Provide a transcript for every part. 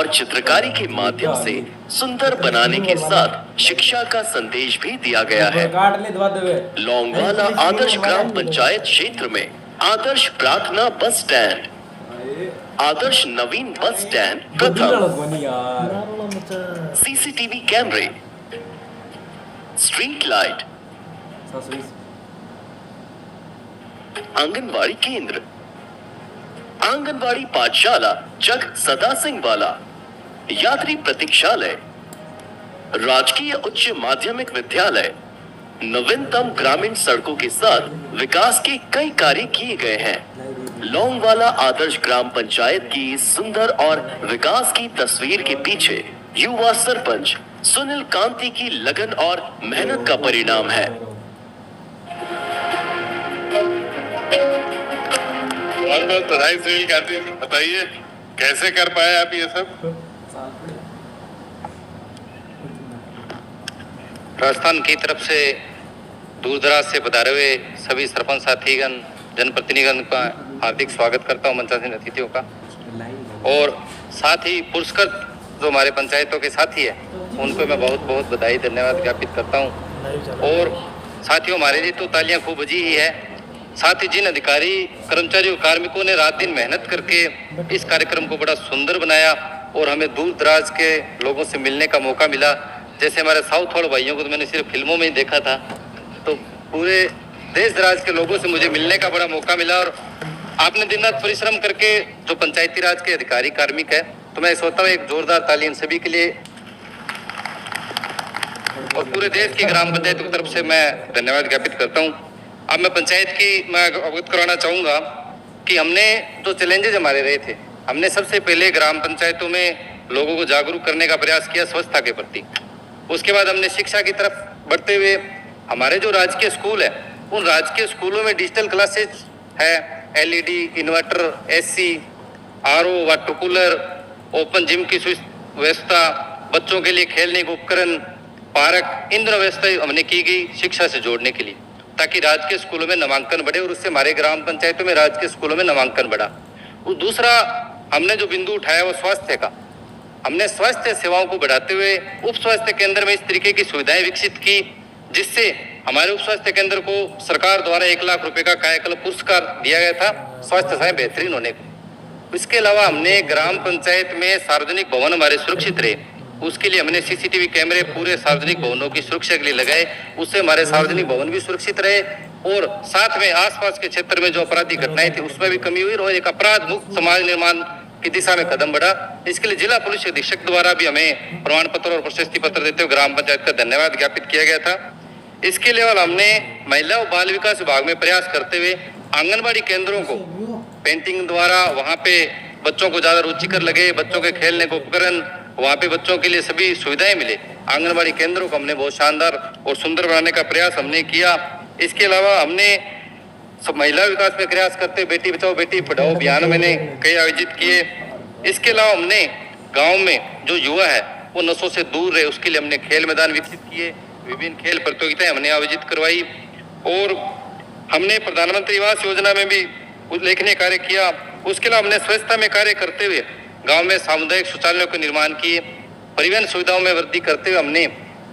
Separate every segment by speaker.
Speaker 1: और चित्रकारी के माध्यम से सुंदर बनाने के साथ शिक्षा का संदेश भी दिया गया है। लौंगवाला आदर्श ग्राम पंचायत क्षेत्र में आदर्श प्रार्थना बस स्टैंड, आदर्श नवीन बस स्टैंड प्रथम, सीसीटीवी कैमरे, स्ट्रीट लाइट, आंगनवाड़ी केंद्र, आंगनवाड़ी पाठशाला जग सदा सिंह वाला, यात्री प्रतीक्षालय, राजकीय उच्च माध्यमिक विद्यालय, नवीनतम ग्रामीण सड़कों के साथ विकास के कई कार्य किए गए हैं। लौंगवाला आदर्श ग्राम पंचायत की सुंदर और विकास की तस्वीर के पीछे युवा सरपंच सुनील कांति की लगन और मेहनत का परिणाम है।
Speaker 2: बहुत बहुत बधाई सुनील कांति। बताइए कैसे कर पाए आप ये सब?
Speaker 3: राजस्थान की तरफ से दूर दराज से पधारे हुए सभी सरपंच साथीगण, जनप्रतिनिधिगण का हार्दिक स्वागत करता हूं, मंचासीन अतिथियों का। और साथ ही पुरस्कृत जो हमारे पंचायतों के साथी है उनको मैं बहुत बहुत बधाई धन्यवाद ज्ञापित करता हूं। और साथियों, हमारे लिए तो तालियां खूब बजी ही है। साथ ही जिन अधिकारी, कर्मचारियों, कार्मिकों ने रात दिन मेहनत करके इस कार्यक्रम को बड़ा सुंदर बनाया और हमें दूर दराज के लोगों से मिलने का मौका मिला। जैसे हमारे साउथ वाले भाइयों को तो मैंने सिर्फ फिल्मों में ही देखा था, तो पूरे देश दराज के लोगों से मुझे मिलने का बड़ा मौका मिला। और आपने दिन रात परिश्रम करके जो पंचायती राज के अधिकारी कार्मिक है, तो मैं सोचता हूँ एक जोरदार ताली इन सभी के लिए और पूरे देश की ग्राम पंचायत की तरफ से मैं धन्यवाद ज्ञापित करता हूँ। अब मैं पंचायत की मैं अवगत कराना चाहूँगा कि हमने जो चैलेंजेस हमारे रहे थे, हमने सबसे पहले ग्राम पंचायतों में लोगों को जागरूक करने का प्रयास किया स्वच्छता के प्रति। उसके बाद हमने शिक्षा की तरफ बढ़ते हुए हमारे जो राजकीय स्कूल है उन राजकीय स्कूलों में डिजिटल क्लासेज है, LED, inverter, AC, RO, water cooler, open gym की व्यवस्था, बच्चों के लिए खेलने के उपकरण, पार्क, इन दोनों व्यवस्था हमने की गई शिक्षा से जोड़ने के लिए, ताकि राजकीय स्कूलों में नामांकन बढ़े और उससे हमारे ग्राम पंचायतों में राजकीय स्कूलों में नामांकन बढ़ा। और दूसरा हमने जो बिंदु उठाया वो स्वास्थ्य का। हमने स्वास्थ्य सेवाओं को बढ़ाते हुए उप स्वास्थ्य केंद्र में इस तरीके की सुविधाएं विकसित की जिससे हमारे उप स्वास्थ्य केंद्र को सरकार द्वारा 1 लाख रुपए का कायाकल्प पुरस्कार दिया गया था स्वास्थ्य सेवाएं बेहतरीन होने को। इसके अलावा हमने ग्राम पंचायत में सार्वजनिक भवन हमारे सुरक्षित रहे, उसके लिए हमने सीसीटीवी कैमरे पूरे सार्वजनिक भवनों की सुरक्षा के लिए लगाए, उससे हमारे सार्वजनिक भवन भी सुरक्षित रहे और साथ में आसपास के क्षेत्र में जो अपराधी घटनाएं थी उसमें भी कमी हुई और एक अपराध मुक्त समाज निर्माण की दिशा में कदम बढ़ा। इसके लिए जिला पुलिस अधीक्षक द्वारा भी हमें प्रमाण पत्र और प्रशस्ति पत्र देते हुए ग्राम पंचायत का धन्यवाद ज्ञापित किया गया था। इसके लिए हमने महिला और बाल विकास विभाग में प्रयास करते हुए आंगनबाड़ी केंद्रों को पेंटिंग द्वारा वहाँ पे बच्चों को ज्यादा रुचिकर लगे, बच्चों के खेलने के उपकरण, वहाँ पे बच्चों के लिए सभी सुविधाएं मिले। आंगनबाड़ी केंद्रों को हमने बहुत शानदार और सुंदर बनाने का प्रयास हमने किया। इसके अलावा हमने सब महिला विकास में प्रयास करते बेटी बचाओ बेटी पढ़ाओ अभियान मैंने कई आयोजित किए। इसके अलावा हमने गांव में जो युवा है वो नशों से दूर रहे उसके लिए हमने खेल मैदान विकसित किए, विभिन्न खेल प्रतियोगिताएं हमने आयोजित करवाई और हमने प्रधानमंत्री आवास योजना में भी उल्लेखनीय कार्य किया। उसके अलावा हमने स्वच्छता में कार्य करते हुए गांव में सामुदायिक शौचालयों का निर्माण किए, परिवहन सुविधाओं में वृद्धि करते हुए हमने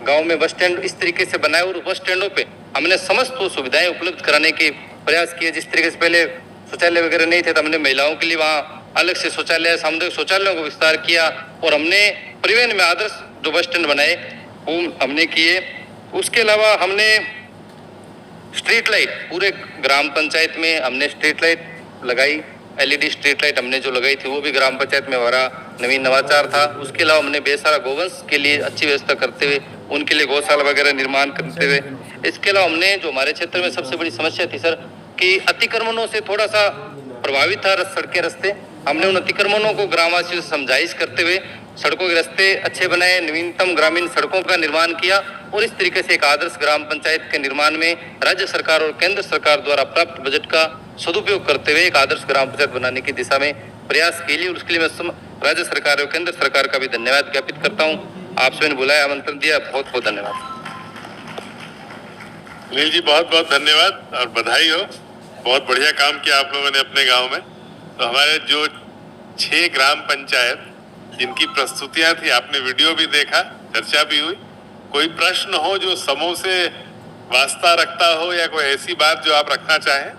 Speaker 3: गांव में बस स्टैंड इस तरीके से बनाए और बस स्टैंडों पे हमने समस्त वो सुविधाएं उपलब्ध कराने के प्रयास किए। जिस तरीके से पहले शौचालय वगैरह नहीं थे तो हमने महिलाओं के लिए वहाँ अलग से शौचालय, सामुदायिक शौचालयों को विस्तार किया और हमने परिवहन में आदर्श जो बस स्टैंड बनाए वो हमने किए। उसके अलावा हमने स्ट्रीट लाइट पूरे ग्राम पंचायत में हमने स्ट्रीट लाइट लगाई, एलईडी स्ट्रीट लाइट हमने जो लगाई थी वो भी ग्राम पंचायत में हमारा नवीन नवाचार था। उसके अलावा हमने बेसारा गोवंश के लिए अच्छी व्यवस्था करते हुए उनके लिए गौशाला वगैरह निर्माण करते हुए, इसके अलावा हमने जो हमारे क्षेत्र में सबसे बड़ी समस्या थी सर कि अतिक्रमणों से थोड़ा सा प्रभावित था सड़कें रास्ते, हमने उन अतिक्रमणों को ग्रामवासियों से समझाइश करते हुए सड़कों के रास्ते अच्छे बनाए, नवीनतम ग्रामीण सड़कों का निर्माण किया और इस तरीके से एक आदर्श ग्राम पंचायत के निर्माण में राज्य सरकार और केंद्र सरकार द्वारा प्राप्त बजट का सदुपयोग करते हुए एक आदर्श ग्राम पंचायत बनाने की दिशा में प्रयास के लिए उसके लिए मैं राज्य सरकार और केंद्र सरकार का भी धन्यवाद ज्ञापित करता हूँ। आपसे मैंने बुलाया, आमंत्रण दिया, बहुत बहुत धन्यवाद।
Speaker 2: सुनील जी बहुत बहुत धन्यवाद और बधाई हो, बहुत बढ़िया काम किया आप लोगों ने अपने गांव में। तो हमारे जो 6 ग्राम पंचायत जिनकी प्रस्तुतियां थी, आपने वीडियो भी देखा, चर्चा भी हुई। कोई प्रश्न हो जो समूह से वास्ता रखता हो या कोई ऐसी बात जो आप रखना चाहें?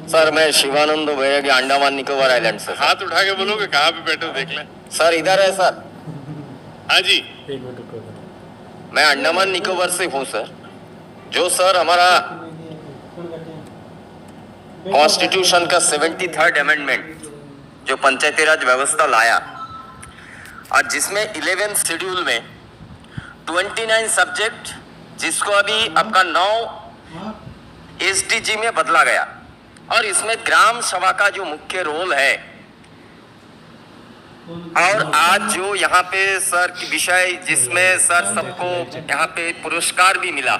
Speaker 4: सर मैं शिवानंद बैरागी अंडमान निकोबार आइलैंड से।
Speaker 2: हाथ उठा के बोलोगे कहाँ पे बैठे हो, देख लें।
Speaker 4: सर इधर है सर।
Speaker 2: हाँ जी,
Speaker 4: मैं अंडमान निकोबार से हूँ सर। जो सर हमारा कॉन्स्टिट्यूशन का 73rd अमेंडमेंट जो पंचायती राज व्यवस्था लाया और जिसमें 11th शेड्यूल में 29 सब्जेक्ट जिसको अभी आपका 9 SDG में बदला गया और इसमें ग्राम सभा का जो मुख्य रोल है और आज जो यहाँ पे सर की विषय जिसमें सर सबको यहाँ पे पुरस्कार भी मिला।